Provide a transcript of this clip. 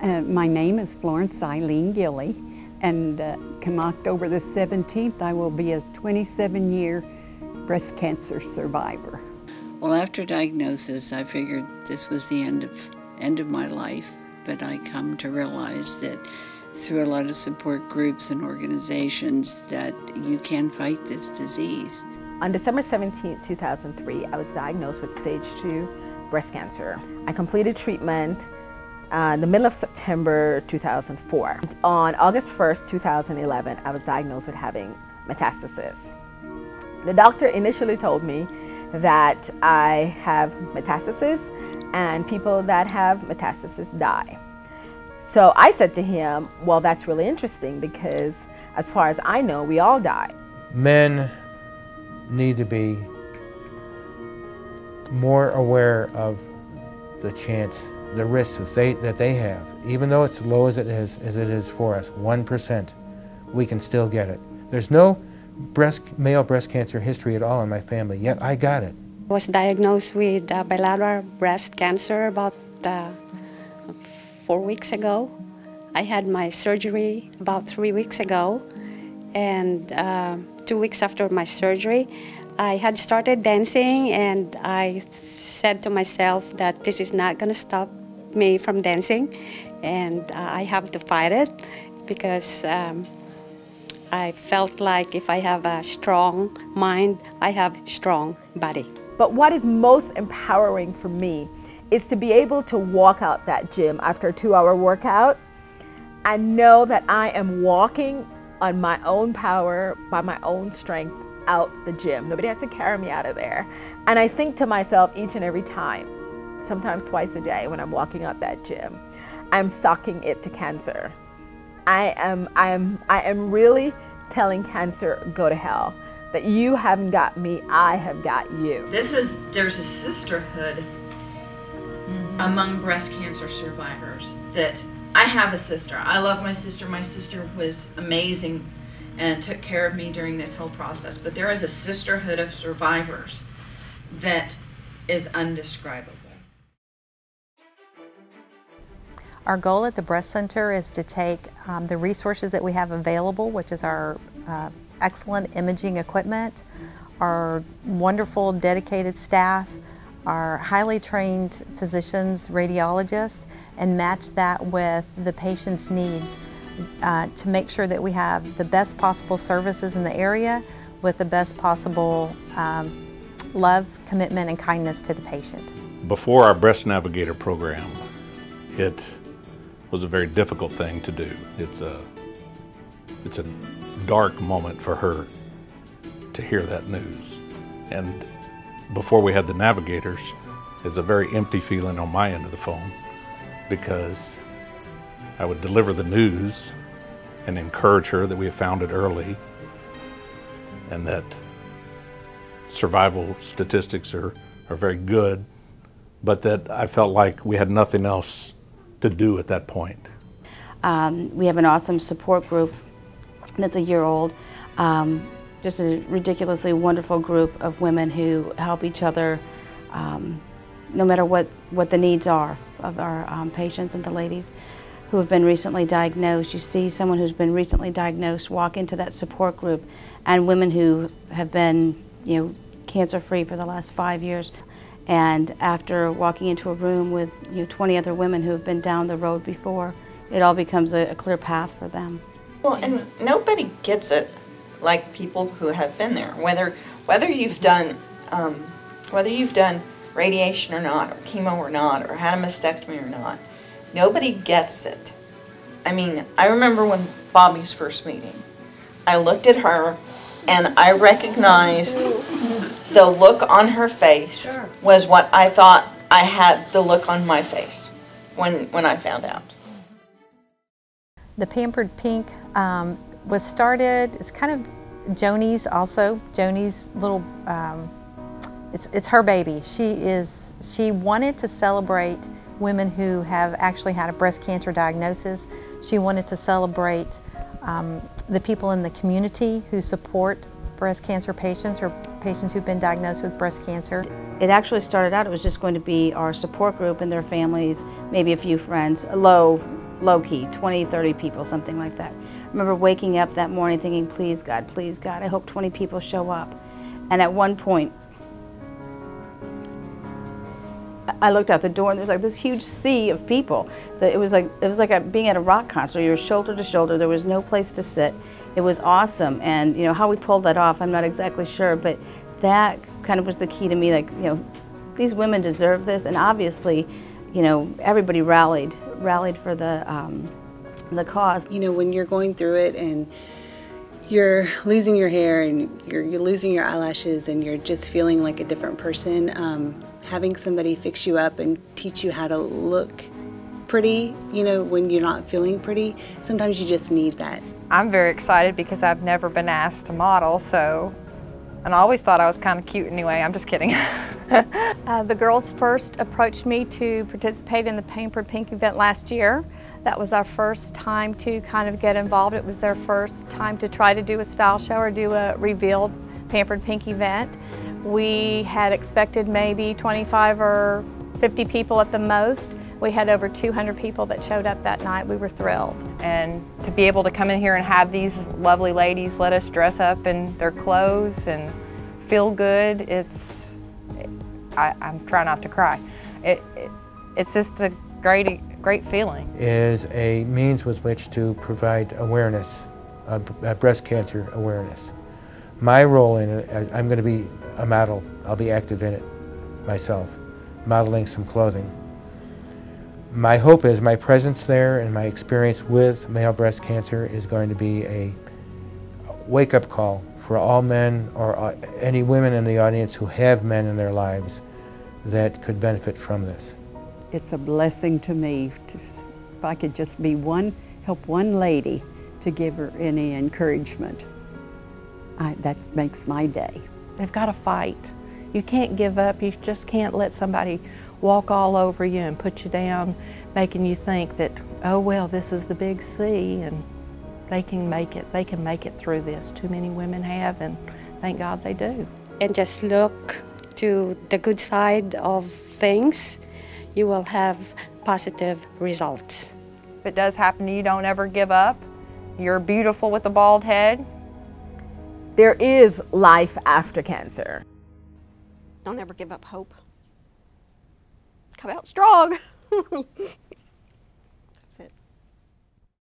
My name is Florence Eileen Gilley, and come October the 17th, I will be a 27-year breast cancer survivor. Well, after diagnosis, I figured this was the end of my life, but I come to realize that through a lot of support groups and organizations that you can fight this disease. On December 17, 2003, I was diagnosed with stage 2 breast cancer. I completed treatment in the middle of September 2004. On August 1st, 2011, I was diagnosed with having metastasis. The doctor initially told me that I have metastasis and people that have metastasis die. So I said to him, well, that's really interesting because as far as I know, we all die. Men need to be more aware of the chance, the risks that they have. Even though it's low as it is for us, 1%, we can still get it. There's no male breast cancer history at all in my family, yet I got it. I was diagnosed with bilateral breast cancer about 4 weeks ago. I had my surgery about 3 weeks ago, and 2 weeks after my surgery, I had started dancing, and I said to myself that this is not going to stop me from dancing, and I have to fight it because I felt like if I have a strong mind, I have a strong body. But what is most empowering for me is to be able to walk out that gym after a 2-hour workout and know that I am walking on my own power, by my own strength, out the gym. Nobody has to carry me out of there. And I think to myself each and every time, sometimes twice a day when I'm walking out that gym, I'm socking it to cancer. I am really telling cancer, go to hell. That you haven't got me, I have got you. There's a sisterhood among breast cancer survivors that I have a sister. I love my sister. My sister was amazing and took care of me during this whole process. But there is a sisterhood of survivors that is indescribable. Our goal at the Breast Center is to take the resources that we have available, which is our excellent imaging equipment, our wonderful dedicated staff, our highly trained physicians, radiologists, and match that with the patient's needs to make sure that we have the best possible services in the area with the best possible love, commitment, and kindness to the patient. Before our Breast Navigator program, it was a very difficult thing to do. It's a dark moment for her to hear that news. And before we had the navigators, it's a very empty feeling on my end of the phone because I would deliver the news and encourage her that we have found it early and that survival statistics are very good, but that I felt like we had nothing else to do at that point. We have an awesome support group that's a year old. Just a ridiculously wonderful group of women who help each other no matter what the needs are of our patients and the ladies who have been recently diagnosed. You see someone who's been recently diagnosed walk into that support group, and women who have been, cancer-free for the last 5 years. And after walking into a room with 20 other women who have been down the road before, it all becomes a clear path for them. Well, and nobody gets it like people who have been there. Whether you've done radiation or not, or chemo or not, or had a mastectomy or not, nobody gets it. I mean, I remember when Bobby's first meeting, I looked at her and I recognized the look on her face was what I thought I had the look on my face when I found out. The Pampered Pink was started, it's kind of Joni's also, Joni's little, it's her baby. She wanted to celebrate women who have actually had a breast cancer diagnosis. She wanted to celebrate the people in the community who support breast cancer patients or patients who've been diagnosed with breast cancer. It actually started out, it was just going to be our support group and their families, maybe a few friends, low key, 20, 30 people, something like that. I remember waking up that morning thinking, please God, I hope 20 people show up. And at one point, I looked out the door and there's like this huge sea of people. It was like being at a rock concert. You were shoulder to shoulder. There was no place to sit. It was awesome. And you know how we pulled that off, I'm not exactly sure, but that kind of was the key to me. Like, you know, these women deserve this, and obviously, you know, everybody rallied for the cause. You know, when you're going through it and you're losing your hair and you're losing your eyelashes and you're just feeling like a different person, having somebody fix you up and teach you how to look pretty, you know, when you're not feeling pretty, sometimes you just need that. I'm very excited because I've never been asked to model, and I always thought I was kind of cute anyway. I'm just kidding. The girls first approached me to participate in the Pampered Pink event last year. That was our first time to kind of get involved. It was their first time to try to do a style show or do a revealed Pampered Pink event. We had expected maybe 25 or 50 people at the most. We had over 200 people that showed up that night. We were thrilled. And to be able to come in here and have these lovely ladies let us dress up in their clothes and feel good, I'm trying not to cry. It's just a great feeling. Is a means with which to provide awareness, breast cancer awareness. My role in it, I'm going to be a model. I'll be active in it myself, modeling some clothing. My hope is my presence there and my experience with male breast cancer is going to be a wake-up call for all men or any women in the audience who have men in their lives that could benefit from this. It's a blessing to me if I could just be help one lady to give her any encouragement. That makes my day. They've got to fight. You can't give up. You just can't let somebody walk all over you and put you down, making you think that, oh well, this is the big C and they can make it through this. Too many women have, and thank God they do. And just look to the good side of things. You will have positive results. If it does happen to you, don't ever give up. You're beautiful with a bald head. There is life after cancer. Don't ever give up hope. Come out strong.